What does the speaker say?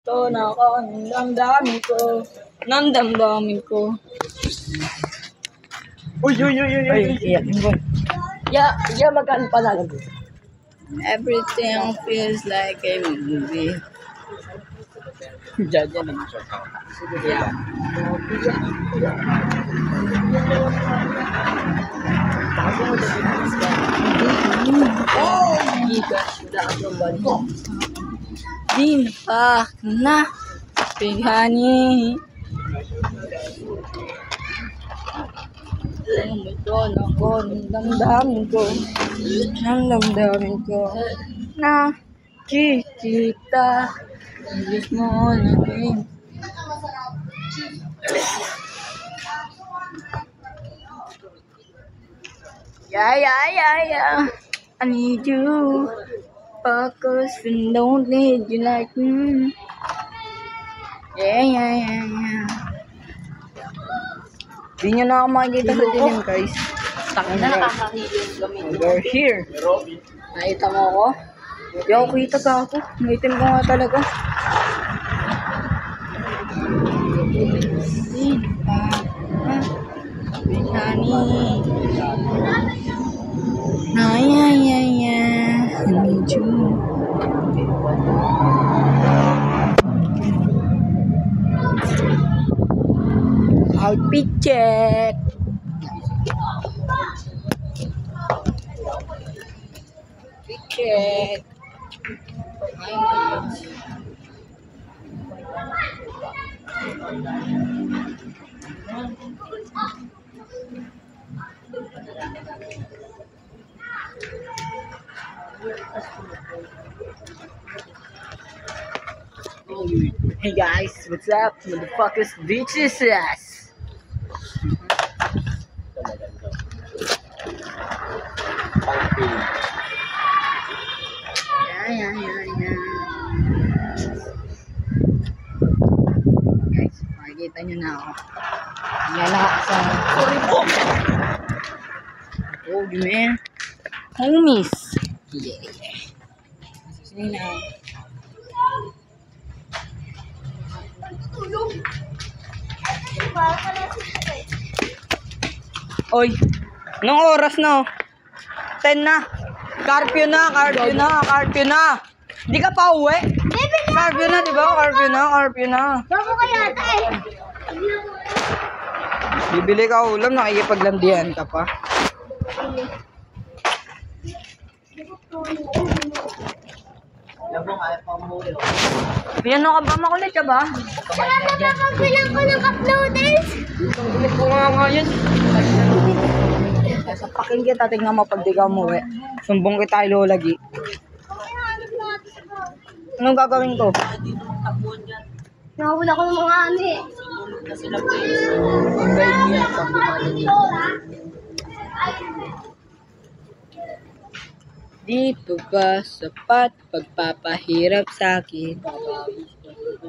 Ito na ako ng damdamin ko. Ng damdamin ko. Uy, iyakin ko. Yeah, magkano pa lalagay? Everything feels like a movie. Diyan lang siya. Yeah. Dimpak na pighani. Ito na ako ng damdamin ko. Ng damdamin ko. Nakikita. Ilis mo laging. Yeah. I need you. Focus and don't need you like me. Yeah. Di nyo na ako makikita sa dilim, guys. Takin na nakakahilong gamitin. We're here. Nakita mo ako? Di ako kita ka ako. Naitim ko nga talaga. Honey. Yeah. I need you. Outfit check. Check. Hey guys, what's up? Motherfuckers, bitches. Yeah. Guys, makikita nyo na ako. Nalakasa. Sorry po. Oh, man. Homies. Yeah. Sige na. Oy, anong oras na? 10 na. Curfew na. Hindi ka pa uwi? Curfew na, di ba? Curfew na. Bago ka yata eh. Bibili ka ulam, nakikipaglandian ka pa. Piano ka ba? Makulit ka ba? Saka napapagbilang ko ng cup noodles. Bilit ko nga yun. Sapakin kita, tingnan mo pag di ka umuwi. Sumbong kita ilolagi. Anong gagawin ko? Nakawala ko ng mga ano eh. Di pa ba sapat pagpapahirap sa akin?